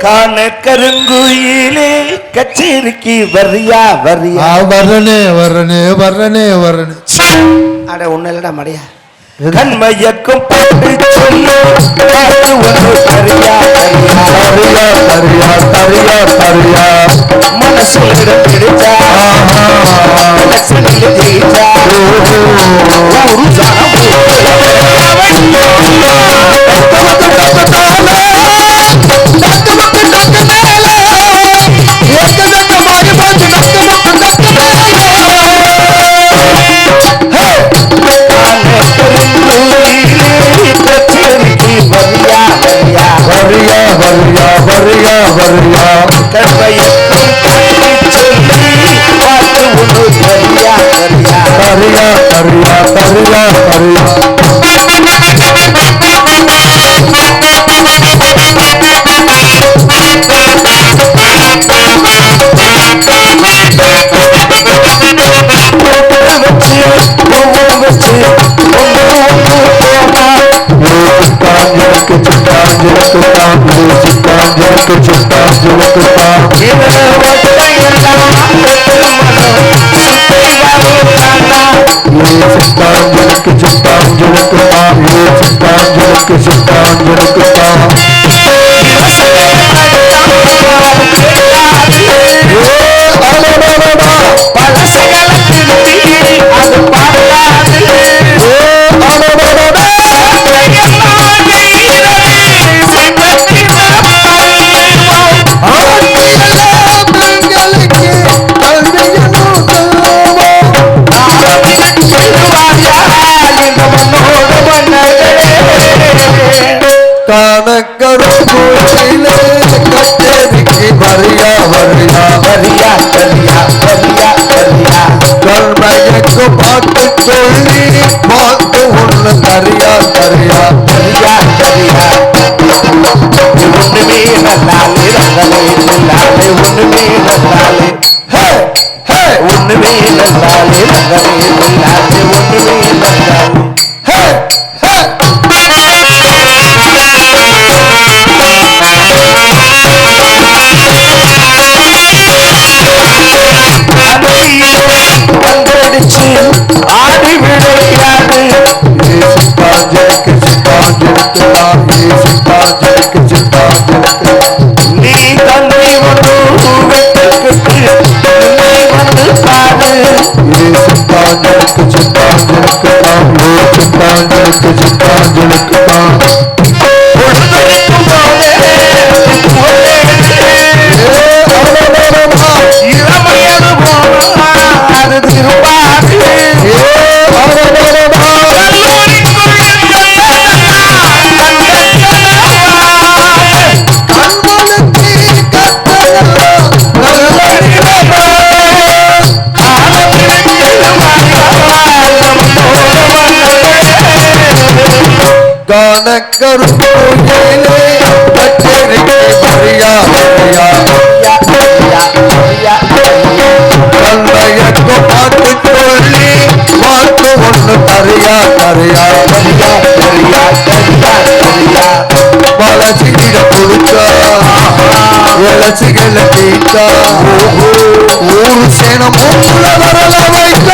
காண கருங்குயிலே கச்சேரிக்கு வரியா வரியா வரனே வரனே வரனே வரனே அட ஒண்ணு இல்லடா மடையா கண்மையக்கும் பாட்டு சொல்லு பாட்டு ஒன்று தரியா தரியா தரியா தரியா தரியா மனசுல பிடிச்சா மனசுல ஜெயிச்சா ஒரு ஜானம் வரியா வரியா வரியா வரியா கண்மையக்கும் பாட்டு சொல்லி பாட்டு ஒன்று தரியா தரியா தரியா தரியா தரியா தரியா வரியா வரியா வரியா வரியா வரியா வரியா கண்மையக்கு பாட்டு சொல்லி பாட்டு ஒன்று தரியா தரியா தரியா தரியா ஒண்ணுமே நல்லாலே ரங்கலே நல்லாலே ஒண்ணுமே நல்லாலே ஒண்ணுமே நல்லாலே ரங்கலே நல்லாலே ஒண்ணுமே நல்லாலே ஆடி விளையாடு நீ தன்னை வந்து வெட்டுக்கிட்டு நீ வந்து பாடு பொழுதடிக்கும் போதே இளமையது போனா அது திருப்பாடு கருப்புயிலே கச்சேரிக்கு வரியா வரியா கண்மையக்கு பாட்டு சொல்லி பாட்டு ஒன்று தரியா தரியா தரியா தரியா தரியா தரியா வளர்ச்சிகிட கொடுத்தா வளர்ச்சிகளை தீட்டா ஊரு சேனம் மூல வரல வைக்க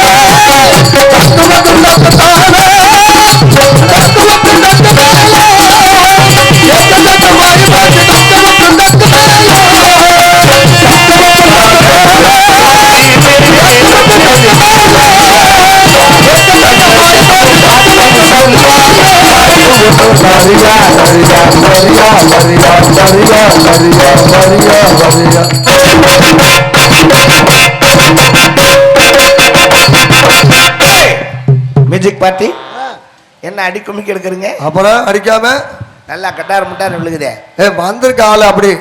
வரியா வரியா வரியா வரியா வரியா வரியா வரியா வரியா மியூசிக் பார்ட்டி என்ன அடி குமிக்கி எடுக்கிறீங்க அப்புறம் அடிக்காம நல்லா கட்டார் முட்டார் விழுகுதே வந்திருக்க ஆளு அப்படி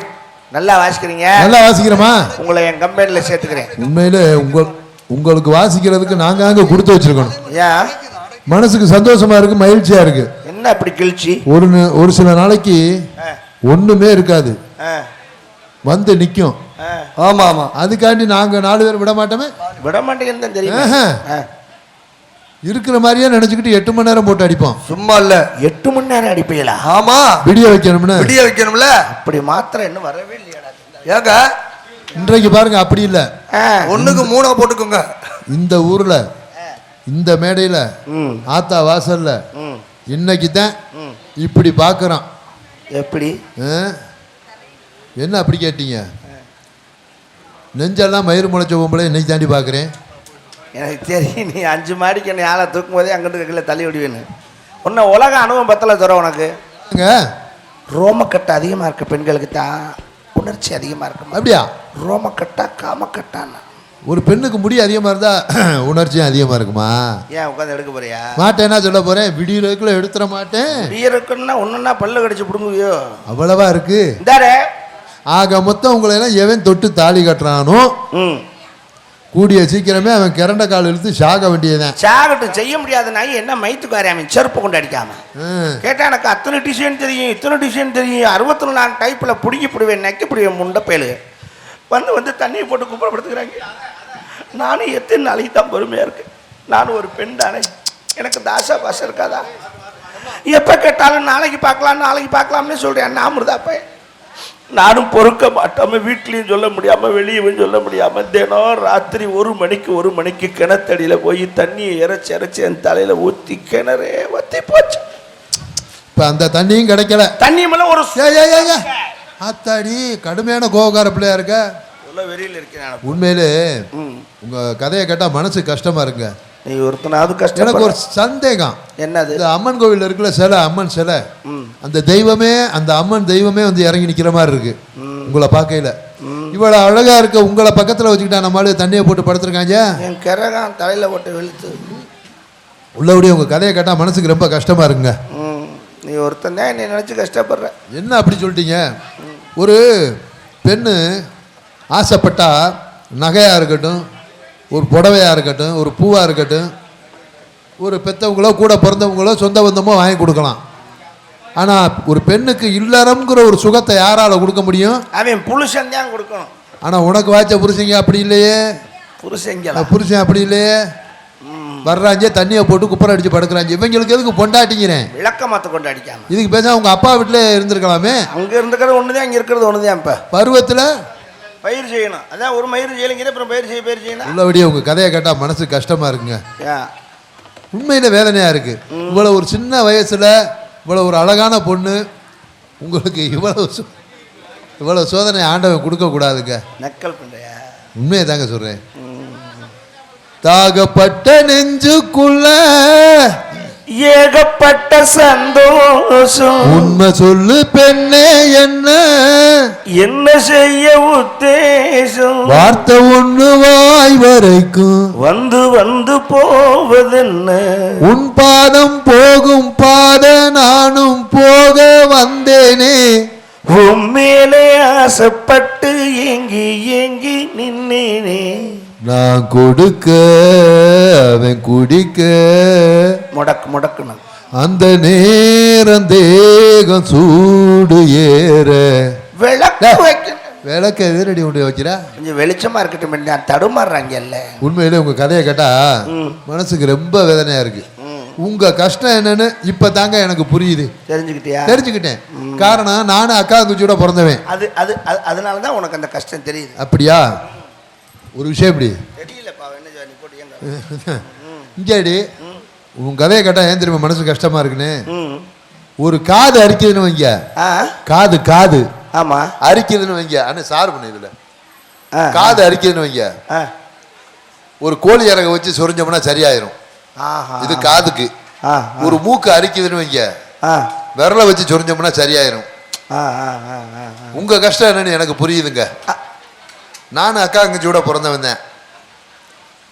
நல்லா வாசிக்கிறீங்க நல்லா வாசிக்கிறோமா உங்களை என் கம்பெனில சேர்த்துக்கிறேன் உண்மையில உங்களுக்கு வாசிக்கிறதுக்கு நாங்க அங்க கொடுத்து வச்சிருக்கணும் ஏன் மனசுக்கு சந்தோஷமா இருக்கு மகிழ்ச்சியா இருக்கு என்ன அப்படி கிழிச்சி ஒரு சில நாளைக்கு ஒண்ணுமே இருக்காது வந்து நிக்கும் ஆமா ஆமா அதுக்காண்டி நாங்க 4 பேர் விட மாட்டோமே விட மாட்டேங்குன்னு தெரியும் இருக்கிற மாதிரியே நினைச்சுக்கிட்டு 8 மணி நேரம் போட்டு அடிப்போம். சும்மா இல்ல, 8 மணி நேரம் அடிப்பீங்களா? ஆமா, விடிய வைக்கணும்னு. விடிய வைக்கணும்ல. அப்படி மாத்திரம் இன்னும் வரவே இல்லையாடா? ஏங்க இன்றைக்கு பாருங்க அப்படி இல்ல, 1க்கு 3 போட்டுக்கோங்க. இந்த ஊர்ல இந்த மேடையில ஆத்தா வாசல்ல இன்னைக்கு தான் இப்படி பாக்குறோம். எப்படி? என்ன அப்படி கேட்டீங்க? நெஞ்செல்லாம் மயிறு முளைச்ச பொம்பளை இன்னைக்கு தாண்டி பாக்குறேன். எனக்கு தெரியும், நீ 5 மாடிக்கு என்னை ஆளை தூக்கும் போதே அங்கிட்டு கீழே தள்ளி விடுவேன்னு. உன்னை உலக அனுபவம் பத்தல தர உனக்கு. ரோமக்கட்டு அதிகமாக இருக்க பெண்களுக்கு தான் உணர்ச்சி அதிகமாக இருக்கும். அப்படியா? ரோமக்கட்டா காமக்கட்டான்னு. ஒரு பெண்ணுக்கு முடி அதிகமா இருந்தா உணர்ச்சியும் அதிகமா இருக்குமா? ஏன் உட்காந்து எடுக்க போறியா? மாட்டேன்னா சொல்ல போறேன், விடியலுக்குள்ள எடுத்துட மாட்டேன். விடியறக்குன்னா ஒன்றுன்னா பல்லு கடிச்சு பிடுங்குவியோ? அவ்வளவா இருக்கு. இந்தாரே ஆக மொத்தம் உங்களை எல்லாம் எவன் தொட்டு தாலி கட்டுறானோ கூடிய சீக்கிரமே அவன் கிறண்ட கால் இழுத்து சாக வேண்டியதான். சாகட்டும், செய்ய முடியாத நாய் என்ன மைத்துக்காரி அவன் செருப்பு கொண்டு அடிக்காம கேட்டா எனக்கு அத்தனை டிசைன் தெரியும், இத்தனை டிசைன் தெரியும், 64 டைப்பில் பிடிக்கி பிடுவேன், நக்கி பிடுவேன், முண்டை பேலு வந்து தண்ணியை போட்டு குப்பப்படுத்துக்கிறாங்க. நானும் எத்தனை நாளைக்கு தான் பொறுமையாக இருக்கு. நானும் ஒரு பெண் தானே, எனக்கு தாசா பாசம் இருக்காதா? எப்போ கேட்டாலும் நாளைக்கு பார்க்கலாம்னு சொல்கிறேன். நாமதாப்ப நானும் பொறுக்க மாட்டாமல் வீட்லேயும் சொல்ல முடியாமல் வெளியவும் சொல்ல முடியாமல் தினம் ராத்திரி 1 மணிக்கு கிணத்தடியில் போய் தண்ணியை இறைச்சி என் தலையில் ஊற்றி கிணறே வத்தி போச்சு. இப்போ அந்த தண்ணியும் கிடைக்கல. தண்ணி மேலே ஒரு ஆத்தாடி கடுமையான கோபக்கார பிள்ளையா இருக்க. வெளியில் இருக்கேன். உண்மையிலே உங்க கதையை கேட்டா மனசு கஷ்டமா இருங்க. நீ ஒருத்தனாவது கஷ்டம். எனக்கு ஒரு சந்தேகம். என்னது? இந்த அம்மன் கோவில் இருக்குல்ல சிலை, அம்மன் சிலை, அந்த தெய்வமே, அந்த அம்மன் தெய்வமே வந்து இறங்கி நிக்கிற மாதிரி இருக்கு உங்களை பார்க்கையில. இவ்வளவு அழகா இருக்க உங்களை பக்கத்துல வச்சுக்கிட்டா நம்மளால தண்ணியை போட்டு படுத்துருக்காங்க. என் கிரகம் தலையில போட்டு வெளுத்து உள்ளபடியே உங்க கதையை கேட்டா மனசுக்கு ரொம்ப கஷ்டமா இருக்குங்க. நீ ஒருத்தன் தான் என்னை நினைச்சு கஷ்டப்படுற. என்ன அப்படி சொல்லிட்டீங்க? ஒரு பெண்ணு ஆசைப்பட்டா நகையா இருக்கட்டும், ஒரு புடவையா இருக்கட்டும், ஒரு பூவா இருக்கட்டும், ஒரு பெற்றவங்களோ கூட பிறந்தவங்களோ சொந்த பந்தமோ வாங்கி கொடுக்கலாம். ஆனால் ஒரு பெண்ணுக்கு இல்லறம்ங்கிற ஒரு சுகத்தை யாரால கொடுக்க முடியும்? அவன் புருஷன் தான் கொடுக்கணும். ஆனால் உனக்கு வாய்ச்ச புருஷங்க அப்படி இல்லையே. புருஷன் அப்படி இல்லையே. வர்றாங்க தண்ணியை போட்டு குப்பரை அடிச்சு படுக்கிறாங்க. இவங்களுக்கு எதுக்கு பொண்டாட்டிங்கிறேன்? விளக்க மாற்ற கொண்டு அடிக்காம இதுக்கு பேச உங்க அப்பா வீட்டில் இருந்திருக்கலாமே. அங்கே இருந்துக்கிறது ஒன்று தான், அங்கே இருக்கிறது ஒன்று தான். இப்போ பருவத்தில் பயிர் செய்யணும். அதான் ஒரு மயிர் செய்யலைங்கிற அப்புறம் பயிர் செய்யணும். உள்ளபடியே உங்க கதையை கேட்டால் மனசு கஷ்டமா இருக்குங்க. உண்மையில வேதனையா இருக்கு. இவ்வளவு ஒரு சின்ன வயசுல இவ்வளவு ஒரு அழகான பொண்ணு உங்களுக்கு இவ்வளவு சோதனை ஆண்டவன் கொடுக்க கூடாதுங்க. நக்கல் பண்றியா? உண்மையை தாங்க சொல்றேன். தாகப்பட்ட நெஞ்சுக்குள்ள ஏகப்பட்ட சந்தோஷம். உண்மை சொல்லு பெண்ணே, என்ன செய்ய உத்தேசம்? வார்த்தை ஒண்ணு வாய் வரைக்கும் வந்து போவதென்ன? உன் பாதம் போகும் பாத நானும் போக வந்தேனே. உன் மேலே ஆசைப்பட்டு ஏங்கி நின்னேனே. நான் கொடுக்க அவன் குடிக்க முடக்குன்னு அந்த நேரம் தேகம் சூடு ஏற விளக்க எதிரடி கொண்டு வைக்கிறா. கொஞ்சம் வெளிச்சமா இருக்கட்டும். தடுமாறுறாங்க. உண்மையிலே உங்க கதையை கேட்டா மனசுக்கு ரொம்ப வேதனையா இருக்கு. உங்க கஷ்டம் என்னன்னு இப்ப தாங்க எனக்கு புரியுது. தெரிஞ்சுக்கிட்டேன். காரணம் நானும் அக்கா தங்கச்சியோட பிறந்தவன். அதனாலதான் உனக்கு அந்த கஷ்டம் தெரியுது. அப்படியா? ஒரு விஷயம் எப்படி இங்கடி உன் கதையை கேட்டா ஏன் தெரியுமா மனசு கஷ்டமா இருக்குன்னு? ஒரு காது அரிக்குதுன்னு வைங்க. காது ஆமா அரிக்குதுன்னு வைங்க. ஆனா சார் பண்ண இதுல காது அரிக்குதுன்னு வைங்க. ஒரு கோழி இறக வச்சு சொரிஞ்சோம்னா சரியாயிரும். இது காதுக்கு. ஒரு மூக்கு அரிக்குதுன்னு வைங்க, விரலை வச்சு சொரிஞ்சோம்னா சரியாயிரும். உங்க கஷ்டம் என்னன்னு எனக்கு புரியுதுங்க. நானும் அக்கா அங்கச்சியோட பிறந்தவன் தான்.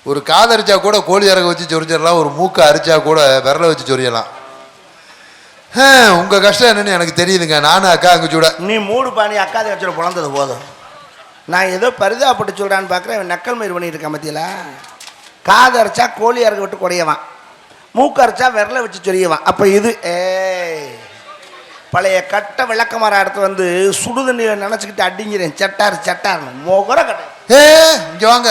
ஒரு காது அரிச்சா கூட கோழி இறக வச்சு சொரிஞ்சிடலாம், ஒரு மூக்கை அரிச்சா கூட விரலை வச்சு சொரியலாம். உங்க கஷ்டம் என்னன்னு எனக்கு தெரியுதுங்க. நானும் அக்கா அங்கச்சியோட. நீ மூடு பாணி அக்கா தங்கச்சியோட பிறந்தது போதும். நான் ஏதோ பரிதாபப்பட்டு சொல்றான்னு பார்க்குறேன். நக்கல் மயிர் பண்ணிட்டு இருக்கேன் மத்தியில். காது அரைச்சா கோழி இறக விட்டு குறையவான், மூக்கு அரைச்சா விரலை வச்சு சொரியவான். அப்போ இது பழைய கட்ட விளக்கமாற இடத்துல வந்து சுடுதண்ணியை நினச்சிக்கிட்டு அடிங்கிறேன். சட்டார்னு முகர கட்ட. இங்கே வாங்க.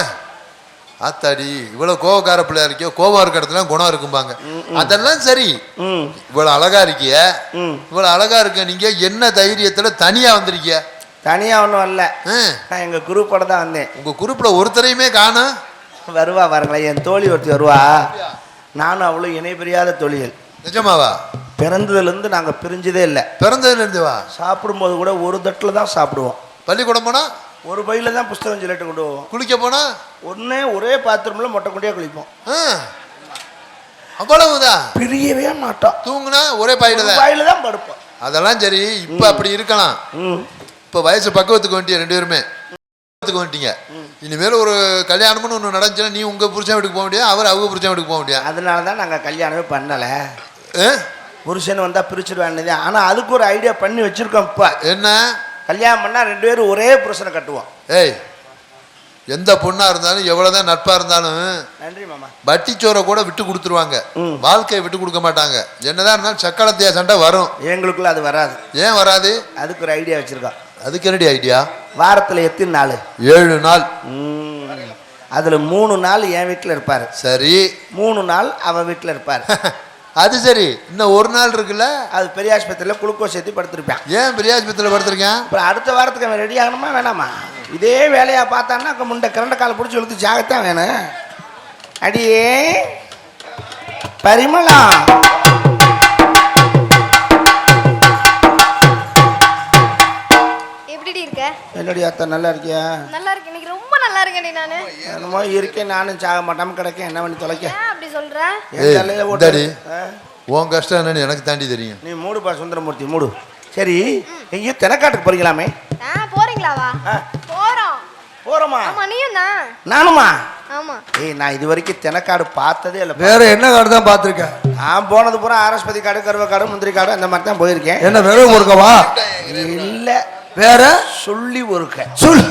ஆத்தாடி இவ்வளவு கோவக்கார பிள்ளையா இருக்கியோ, கோவம் இருக்க இடத்துல குணம் இருக்கும்பாங்க. அதெல்லாம் சரி. இவ்வளவு அழகா இருக்கிய, இவ்வளவு அழகா இருக்க, நீங்க என்ன தைரியத்துல தனியா வந்திருக்கிய? தனியா ஒன்றும் வரல, நான் எங்க குரூப்போட தான் வந்தேன். உங்க குரூப்ல ஒருத்தரையுமே காணோம். வருவா பாருங்களேன், என் தோழி ஒருத்தி வருவா. நானும் அவளும் இணை பிரியாத தோழிகள். நிஜமாவா? பிறந்ததுலேருந்து நாங்கள் பிரிஞ்சதே இல்லை. பிறந்ததுல இருந்து வா? சாப்பிடும்போது கூட ஒரு தட்டில் தான் சாப்பிடுவோம். பள்ளிக்கூடம் போனா ஒரு பையில தான் புஸ்தகம் சொல்லிட்டு கொண்டு போவோம். குளிக்க போனா ஒரே பாத்திரம்ல மொட்டை கொண்டியா குளிப்போம். அவ்வளவுதான், பிரியவே மாட்டோம். தூங்குனா ஒரே பாயில தான் படுப்போம். அதெல்லாம் சரி. இப்ப அப்படி இருக்கலாம். இப்ப வயசு பக்குவத்துக்கு வந்துட்டீங்க, ரெண்டு பேருமே வந்துட்டீங்க. இனிமேல் ஒரு கல்யாணம்னு ஒன்று நடந்துச்சுன்னா நீ உங்க புருஷன் வீட்டுக்கு போக முடியாது, அவர் அவங்க புருஷன் வீட்டுக்கு போக முடியாது. அதனால தான் நாங்கள் கல்யாணமே பண்ணல. புருஷன் வந்தா பிரிச்சுடுவான்னு. ஆனா அதுக்கு ஒரு ஐடியா பண்ணி வச்சிருக்கோம். இப்ப என்ன? கல்யாணம் பண்ணா ரெண்டு பேரும் ஒரே புருஷனை கட்டுவோம். ஏய், எந்த பொண்ணா இருந்தாலும் எவ்வளவுதான் நட்பா இருந்தாலும் நன்றி மாமா, வட்டிச்சோரை கூட விட்டு கொடுத்துருவாங்க, வாழ்க்கையை விட்டு கொடுக்க மாட்டாங்க. என்னதான் இருந்தாலும் சக்களத்தையா சண்டை வரும். எங்களுக்குள்ள அது வராது. ஏன் வராது? அதுக்கு ஒரு ஐடியா வச்சிருக்கோம். அதுக்கு என்னடி ஐடியா? வாரத்துல எத்தனை நாள்? 7 நாள். அதுல 3 நாள் என் வீட்டுல இருப்பாரு. சரி. 3 நாள் அவன் வீட்டுல இருப்பாரு. அது சரி. இன்னும் ஒரு நாள் இருக்குல்ல, அது பெரியாஸ்பத்திரியில குளுக்கோஸ் ஏற்றி படுத்திருப்பேன். ஏன் பெரியாஸ்பத்திரியில படுத்திருக்கேன்? அப்புறம் அடுத்த வாரத்துக்கு அவன் ரெடி ஆகணுமா வேணாமா? இதே வேலையா பார்த்தான்னா முண்டை கரண்ட காலை பிடிச்சி இழுத்து ஜாகத்தான் வேணும். அடியே பரிமளா, எப்படி இருக்க? என்னடி அத்தா நல்லா இருக்கியா? நல்லா இருக்கேன். இன்னைக்கு ரொம்ப நல்லா இருக்கேன். நானு என்னமோ இருக்கேன், நானும் சாக மாட்டாம கிடக்கேன். என்ன பண்ணி தொலைக்க? அப்படி சொல்ற? என் தலையில ஓட்டாடி. உன் கஷ்டம் என்னன்னு எனக்கு தாண்டி தெரியும். நீ மூடுப்பா சுந்தரமூர்த்தி, மூடு. சரி, எங்கேயோ தெனக்காட்டுக்கு போறீங்களாமே? போறீங்களாவா? போறோம். போறோமா? ஆமா, நீயும் தான். நானுமா? ஆமா. ஏய், நான் இது வரைக்கும் தெனக்காடு பார்த்ததே இல்லை. வேற என்ன காடு தான் பார்த்துருக்கேன்? நான் போனது பூரா ஆரஸ்பதி காடு, கருவ காடு, முந்திரி காடு, அந்த மாதிரி தான் போயிருக்கேன். என்ன வேற ஒருக்கவா? இல்ல, வேற சொல்லி ஒருக்க சொல்.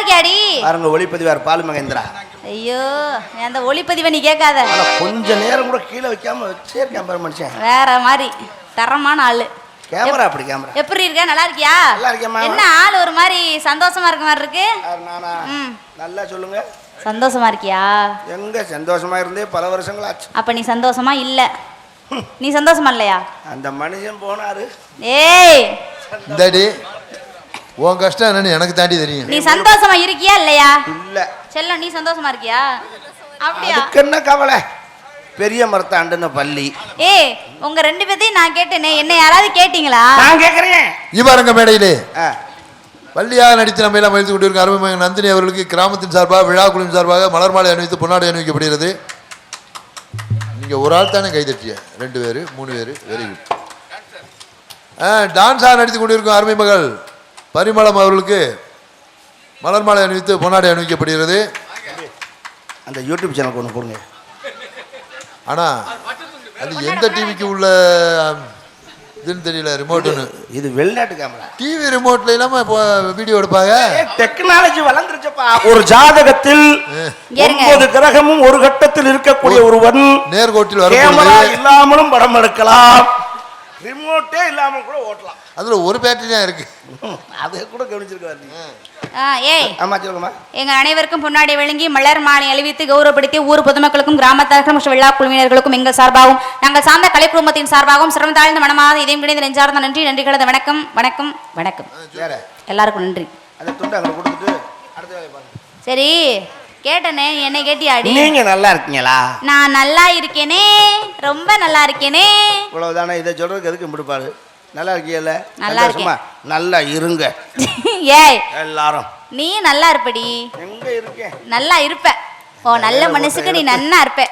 இருக்கியாடி? பாருங்க ஒளிப்பதிவார் பாலு மகேந்திரா. ஐயோ அந்த ஒளிப்பதிவை நீ கேட்காத. கொஞ்ச நேரம் கூட கீழே வைக்காம வச்சே இருக்கேன் பாரு மனுஷன். வேற மாதிரி தரமான ஆளு. கேமரா அப்படி கேமரா. எப்படி இருக்க? நல்லா இருக்கியா? நல்லா இருக்கேம்மா. என்ன ஆள் ஒரு மாதிரி சந்தோஷமா இருக்க மாதிரி இருக்கு? நானா? நல்லா சொல்லுங்க. சந்தோஷமா இருக்கியா? எங்க சந்தோஷமா இருந்தே பல வருஷங்கள் ஆச்சு. அப்ப நீ சந்தோஷமா இல்ல. நீ சந்தோஷமா இல்லையா? அந்த மனுஷன் போனாரு. ஏய் இந்தாடி உன் கஷ்டம் என்னன்னு எனக்கு தாண்டி தெரியும். நீ சந்தோஷமா இருக்கியா இல்லையா? இல்ல செல்லம் நீ சந்தோஷமா இருக்கியா? அப்படியா? அதுக்கு என்ன கவலை? பெரிய மரத்தாண்டுன பள்ளி. ஏய் உங்க ரெண்டு பேத்தையும் நான் கேட்டேனே, என்ன யாராவது கேட்டீங்களா? நான் கேக்குறேன். இவரங்க மேடையிலே பள்ளியாக நடித்து நம்ம எல்லாம் மகிழ்ந்து கொண்டிருக்க அருமை நந்தினி அவர்களுக்கு கிராமத்தின் சார்பாக விழா குழுவின் சார்பாக மலர் மாலை அணிவித்து பொன்னாடை அணிவிக்கப்படுகிறது. நீங்க ஒரு ஆள் தானே கைதட்டிய? 2 பேர் 3 பேர் வெரி குட். டான்ஸாக நடித்து கொண்டிருக்கும் அருமை மகள் பரிமளம் அவர்களுக்கு மலர் மாலை அணிவித்து பொன்னாடை அணிவிக்கப்படுகிறது. அந்த யூடியூப் சேனலுக்கு ஒன்று கொடுங்க. ஆனா அது எந்த டிவிக்கு உள்ள இதுன்னு தெரியல, ரிமோட்டுன்னு. இது வெளிநாட்டு கேமரா. டிவி ரிமோட்ல இல்லாம இப்போ வீடியோ எடுப்பாங்க. டெக்னாலஜி வளர்ந்துருச்சப்பா. ஒரு ஜாதகத்தில் 9 கிரகமும் ஒரு கட்டத்தில் இருக்கக்கூடிய ஒருவன் நேர்கோட்டில் கேமரா இல்லாமலும் படம் எடுக்கலாம், ரிமோட்டே இல்லாம கூட ஓட்டலாம். அதுல ஒரு பேட்டரி தான் இருக்கு. அது கூட கவனிச்சிருக்காரு. ஏய் ஆமா சொல்லுங்கம்மா. எங்க அனைவருக்கும் பொன்னாடை வழங்கி மலர் மாலை அணிவித்து கௌரவப்படுத்தி ஊர் பொதுமக்களுக்கும் கிராமத்தார்களுக்கும் மற்றும் விழா குழுவினர்களுக்கும் எங்கள் சார்பாகவும் நாங்கள் சார்ந்த கலை குடும்பத்தின் சார்பாகவும் சிறந்த தாழ்ந்த மனமாக இதயம் கிடைந்த நெஞ்சார்ந்த நன்றி நன்றி கலந்த வணக்கம் வணக்கம் வணக்கம். எல்லாருக்கும் நன்றி. சரி கேட்டனே, என்னை கேட்டியாடி? நீங்க நல்லா இருக்கீங்களா? நான் நல்லா இருக்கேனே, ரொம்ப நல்லா இருக்கேனே. இவ்வளவுதானே? இதை சொல்றதுக்கு எதுக்கு முடிப்பாரு? நல்லா இருக்கீங்கல்ல? நல்லா இருக்கேன். நல்லா இருங்க. ஏய் எல்லாரும் நீ நல்லா இருப்படி. எங்க இருக்கேன்? நல்லா இருப்ப. ஓ நல்ல மனசுக்கு நீ நன்னா இருப்ப.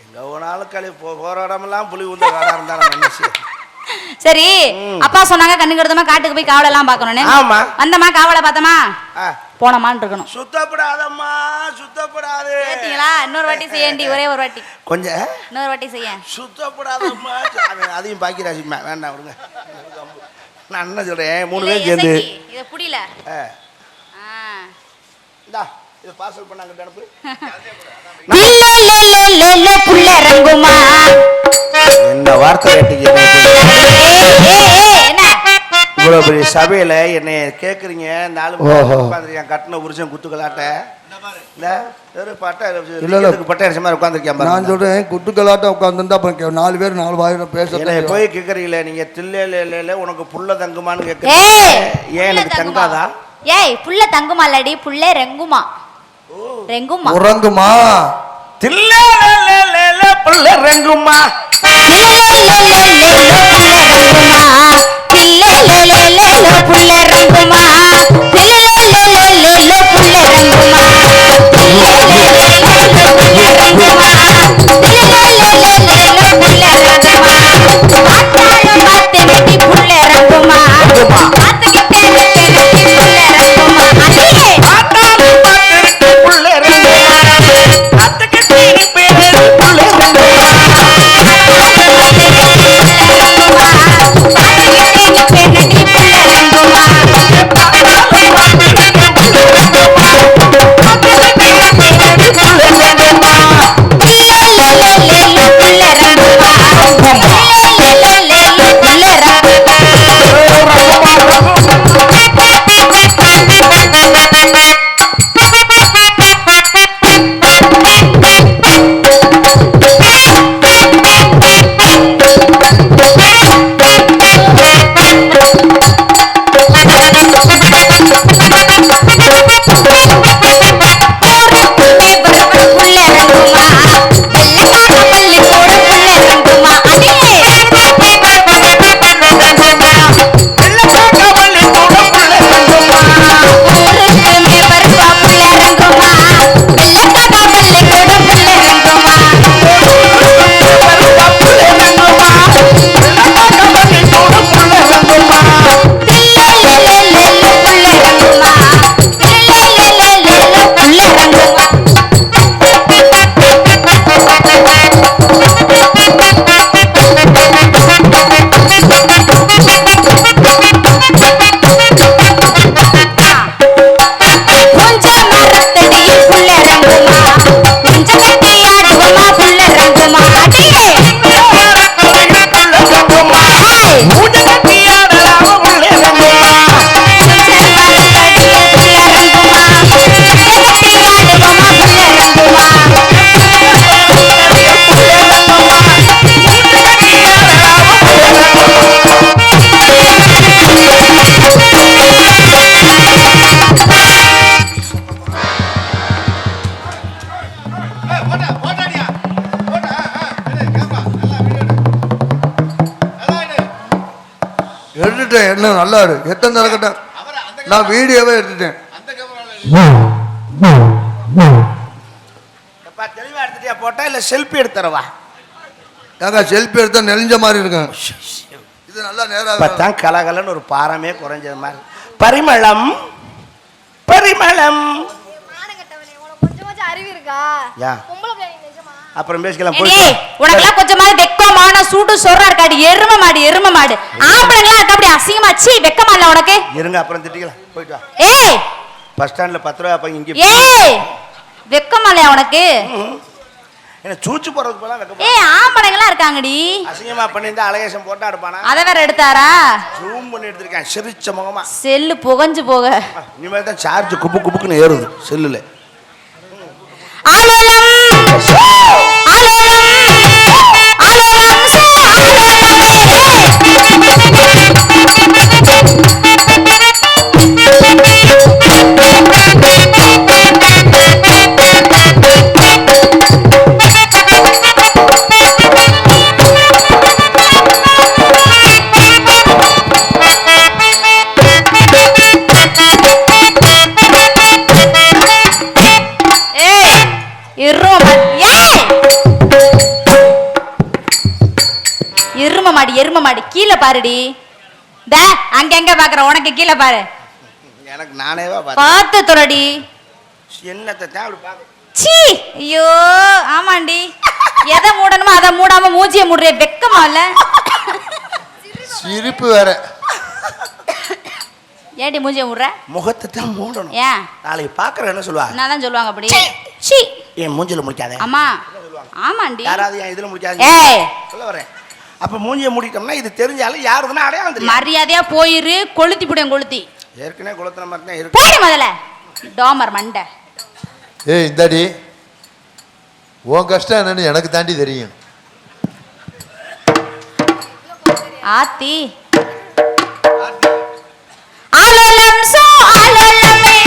எங்க போனாலும் போற இடமெல்லாம் புலி உந்த காடா இருந்தா மனுஷன். சரி அப்பா சொன்னாங்க கண்ணுக்கு எடுத்தமா காட்டுக்கு போய் காவலை எல்லாம் பாக்கணும்னு. ஆமா. வந்தமா காவலை பார்த்தமா போனமான்னு இருக்கணும். சுத்தப்படாதம்மா சுத்தப்படாது. கேட்டீங்களா? இன்னொரு வாட்டி செய்யண்டி, ஒரே ஒரு வாட்டி கொஞ்சம் இன்னொரு வாட்டி செய்ய. சுத்தப்படாதம்மா. அதையும் பாக்கி ராசிமா வேண்டாம் விடுங்க. நான் என்ன சொல்றேன், 3 பேர் சேர்ந்து இதை புரியல. இந்தா இதை பார்சல் பண்ணாங்க அனுப்பு. என்ன வார்த்தை கேட்டீங்க? இவ்வளவு பெரிய சபையில என்னை கேக்குறீங்க. 4 உட்காந்துருக்கேன் கட்டின புருஷன் குத்துக்கலாட்ட. நான் சொல்றேன் குட்டுக்கலாட்ட உட்காந்துருந்தா அப்புறம் 4 பேர் 4 வாயில பேச போய் கேக்குறீங்களே நீங்க. தில்லையில உனக்கு புள்ள தங்குமான்னு கேக்குறீங்க. ஏன் எனக்கு தங்காதா? ஏய் புள்ள தங்குமா இல்லடி, புள்ள ரெங்குமா. ரெங்குமா உறங்குமா? தில்லையில புள்ள ரெங்குமா. எடுத்துட்டேன், என்ன நல்லா இருக்கு, எத்தனை நடக்கட்டேன், நான் வீடியோவே எடுத்துட்டேன். தெளிவா எடுத்துட்டியா போட்டா இல்ல செல்ஃபி எடுத்துறவா? ஏங்க செல்ஃபி எடுத்தா நெளிஞ்ச மாதிரி இருக்கும், இது நல்லா நேராக தான் கலகலன்னு ஒரு பாரமே குறைஞ்சது மாதிரி. பரிமளம் பரிமளம். கொஞ்சமாச்சும் அறிவு இருக்கா? பொம்பளை பிள்ளை நிஜமா? அப்புறம் பேசிக்கலாம். உனக்கெல்லாம் கொஞ்சமாவது வெக்கமான சூடு சொறா இருக்காடி. எரும மாடு எரும மாடு. ஆம்பளைங்களா இருக்க அப்படி அசிங்கமா சீ வெக்கமா இல்ல உனக்கு? இருங்க அப்புறம் திட்டிக்கலாம், போயிட்டு வா. ஏய் பஸ் ஸ்டாண்ட்ல 10 ரூபாய் அப்ப இங்க. ஏய் வெக்கமா இல்ல உனக்கு? என்ன சூச்சு போறதுக்கு போலாம் வெக்கம். ஏய் ஆம்பளைங்களா இருக்காங்கடி. அசிங்கமா பண்ணிருந்தா அழகேசம் போட்டா எடுப்பானா? அத வேற எடுத்தாரா? ஜூம் பண்ணி எடுத்திருக்கேன் சிரிச்ச முகமா. செல்லு புகஞ்சு போக இனிமேல் தான் சார்ஜ் குப்பு குப்புக்குன்னு ஏறுது செல்லுல. ஆலோலம் ஆலோலம் ஆலோலம் சே எரும மாடி கீழே பாருடி. ட அங்க எங்க பாக்குற, உனக்கு கீழே பாரு. எனக்கு நானேவா பார்த்து தொலைடி. என்னத்தை தான் அப்படி பாக்க. சீ ஐயோ ஆமாண்டி. எதை மூடணுமோ அதை மூடாம மூஞ்சிய மூடுற வெக்கமா இல்ல? சிரிப்பு வேற. ஏடி மூஞ்சிய மூடுற? முகத்தை தான் மூடணும். ஏன் நாளைக்கு பாக்குற என்ன சொல்லுவாங்க? என்ன தான் சொல்லுவாங்க அப்படி? சீ ஏன் மூஞ்சில முடிக்காத? அம்மா ஆமாண்டி. யாராவது ஏன் இதுல முடிக்காத? ஏய் சொல்ல வரேன். அப்ப மூஞ்சிய மூடிட்டோம்னா இது தெரிஞ்சாலும் யாருதுன்னா அடையாளம் தெரியும். மரியாதையா போயிரு, கொளுத்தி புடியும் கொளுத்தி. ஏற்கனவே கொளுத்துன மாதிரி தான் இருக்கு. போடி முதல்ல டோமர் மண்டை. ஏய் இந்தாடி, உன் கஷ்டம் என்னன்னு எனக்கு தாண்டி தெரியும். ஆத்தி ஆலோலம் சோ ஆலோலமே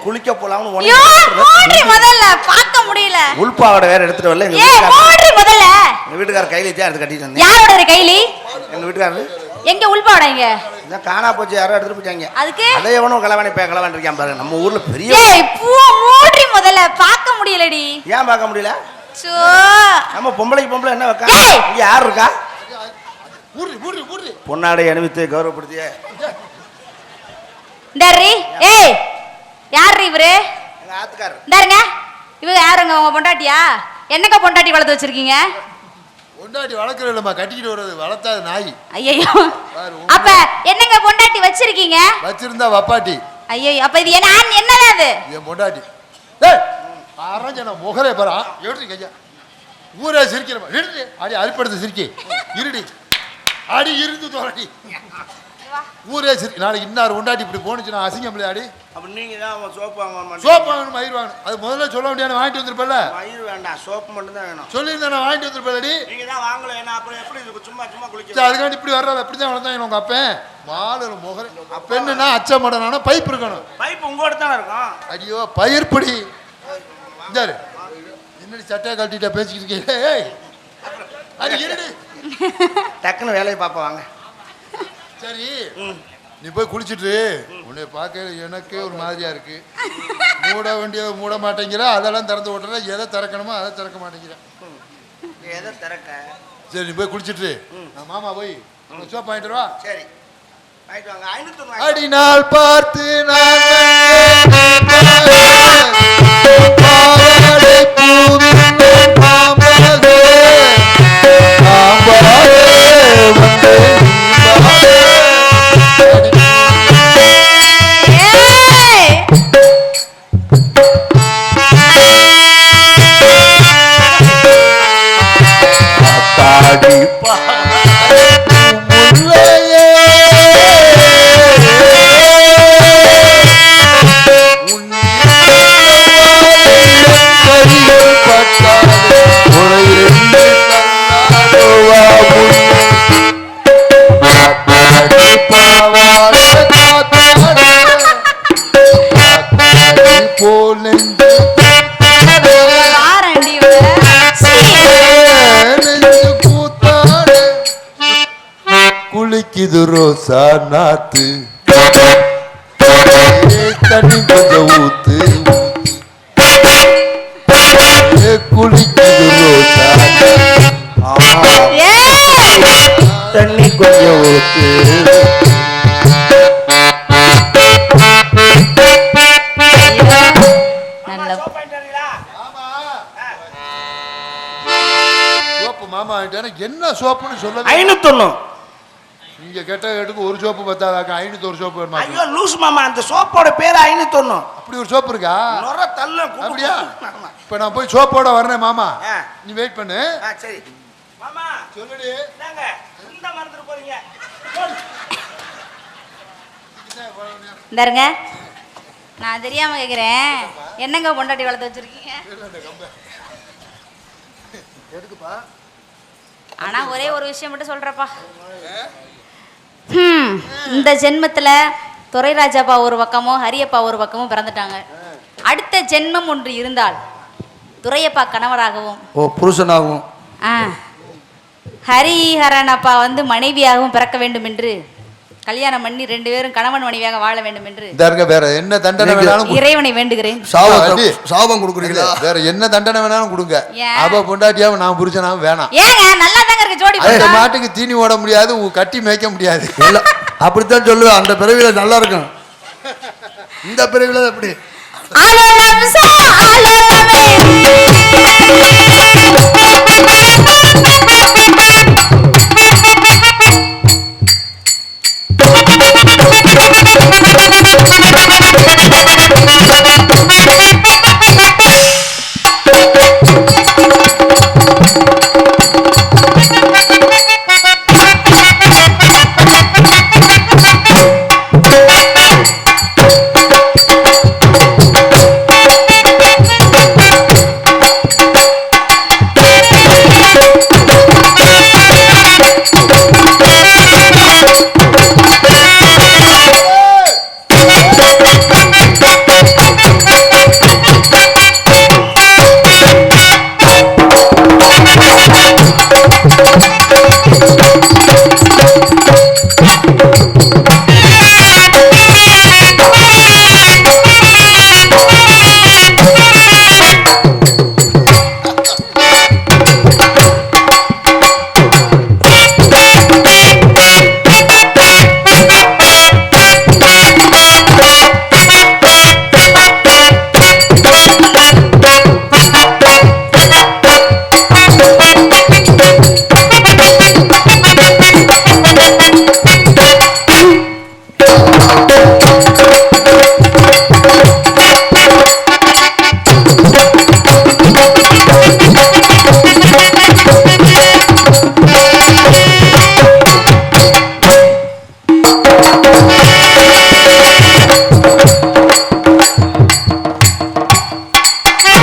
குளிக்க போலாம்னு முதல்ல பார்க்க முடியல. உள்பாவடை வேற எடுத்துட்டு வரல. முதல்ல எங்க வீட்டுக்கார கையில தான் எடுத்து கட்டிட்டு வந்தேன். யாரோட கையில? எங்க வீட்டுக்காரரு. எங்க உள்பாவடை எங்க? இதான் காணா போச்சு, யாரோ எடுத்துட்டு போயிட்டாங்க. அதுக்கு அதே எவனோ கலவாணி கலவாணி இருக்கான் பாருங்க. நம்ம ஊர்ல பெரிய மூடி முதல்ல பார்க்க முடியலடி. ஏன் பார்க்க முடியல? சோ நம்ம பொம்பளைக்கு பொம்பளை என்ன வைக்கா? இங்க யார் இருக்கா? பொன்னாடை அணிவித்து கௌரவப்படுத்திய டர்ரி. ஏய் யார் இவரு? எங்க ஆத்துக்காரர். இந்தாருங்க. இவங்க யாருங்க? உங்க பொண்டாட்டியா? என்னக்கா பொண்டாட்டி வளர்த்து வச்சிருக்கீங்க? பொண்டாட்டி வளர்க்கறது இல்லம்மா, கட்டிக்கிட்டு வர்றது, வளர்த்தாது நாய். ஐயோ, அப்ப என்னங்க பொண்டாட்டி வச்சிருக்கீங்க? வச்சிருந்தா வப்பாட்டி. ஐயோ, அப்ப இது என்ன என்னதான் அது? என் பொண்டாட்டி. ஏய் அரஞ்சன முகரே பாரா, எடுத்து கையா. ஊரே சிரிக்கிறமா, எடுத்து அடி அரிப்படுத்து சிரிக்கி. இருடி. அடி இருந்து தோறடி. ஊரே சிரி. நாளைக்கு இன்னார் பொண்டாட்டி இப்படி போனுச்சுனா அசிங்கம் இல்லையா அடி? அப்ப நீங்க தான் சோப்பு வாங்கணும். சோப்பு வாங்கணும், மயிர் வாங்கணும். அது முதல்ல சொல்ல முடியாது, வாங்கிட்டு வந்திருப்பல. மயிர் வேண்டாம், சோப்பு மட்டும் தான் வேணும். சொல்லியிருந்தா நான் வாங்கிட்டு வந்திருப்பேன்டி. நீங்க தான் வாங்கல, என்ன அப்புறம் எப்படி சும்மா சும்மா குளிக்க? அதுக்காண்டி இப்படி வர்றது, அப்படிதான் வளர்த்தாங்க உங்க அப்பன். மாலு முகரே. பெண்ணுனா அச்ச மடனான பைப் இருக்கணும். பைப் உங்களோட தானே இருக்கும். ஐயோ பயிர்படி. இந்தாரு என்னடி சட்டையை கட்டிட்டா பேசிக்கிட்டு இருக்கீங்க? ஏய் அது இருடி. டக்குன்னு வேலையை பார்ப்போம் வாங்க. சரி நீ போய் குளிச்சுட்டு, உன்னை பார்க்க எனக்கே ஒரு மாதிரியா இருக்கு. மூட வேண்டிய மூட மாட்டேங்கிற, அதெல்லாம் திறந்து விட்டுற. எதை திறக்கணுமோ அதை திறக்க மாட்டேங்கிற. எதை திறக்க? சரி நீ போய் குளிச்சுட்டு நான் மாமா போய் சோப் வாங்கிட்டு வா. சரி வாங்கிட்டு வாங்க. 500 அடிநாள் பார்த்து நான் குளிக்குது ரோசா நாத்து, தண்ணி கொஞ்சம் ஊத்து. குளிக்குது ரோசா தண்ணி கொஞ்சம் ஊத்து. சோப்பு மாமா என்ன சோப்புன்னு சொல்ல? 501. நீங்க கேட்ட கேட்டுக்கு ஒரு சோப்பு பத்தாதாக்கா, 501 சோப்பு வேணுமா? ஐயோ லூஸ் மாமா, அந்த சோப்போட பேர் 501. அப்படி ஒரு சோப்பு இருக்கா? நொர தள்ள. அப்படியா? இப்ப நான் போய் சோப்போட வரேன் மாமா, நீ வெயிட் பண்ணு. சரி மாமா சொல்லுடி. இந்தாங்க, இந்த மறந்துட்டு போறீங்க. இந்தாருங்க, நான் தெரியாம கேக்குறேன், என்னங்க பொண்டாட்டி வளர்த்து வச்சிருக்கீங்க? ஆனா ஒரே ஒரு விஷயம் மட்டும் சொல்றப்பா. இந்த ஜென்மத்துல துரைராஜப்பா ஒரு பக்கமும் ஹரியப்பா ஒரு பக்கமும் பிறந்துட்டாங்க. அடுத்த ஜென்மம் ஒன்று இருந்தால் துரையப்பா கணவராகவும், புருஷனாகவும், ஹரிஹரன் அப்பா வந்து மனைவியாகவும் பிறக்க வேண்டும் என்று கல்யாணம் பண்ணி 2 பேரும் கணவன் மனைவியாக வாழ வேண்டும் என்று வேற என்ன தண்டனை வேணாலும் இறைவனை வேண்டுகிறேன். சாபம் கொடுக்குறீங்களா? வேற என்ன தண்டனை வேணாலும் கொடுங்க. அவ பொண்டாட்டியாவும் நான் புருஷனாவும் வேணாம். ஏங்க நல்லா தாங்க இருக்கு ஜோடி. அந்த மாட்டுக்கு தீனி ஓட முடியாது, கட்டி மேய்க்க முடியாது. அப்படித்தான் சொல்லுவேன். அந்த பிறவில நல்லா இருக்கும், இந்த பிறவில எப்படி?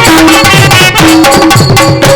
ஆ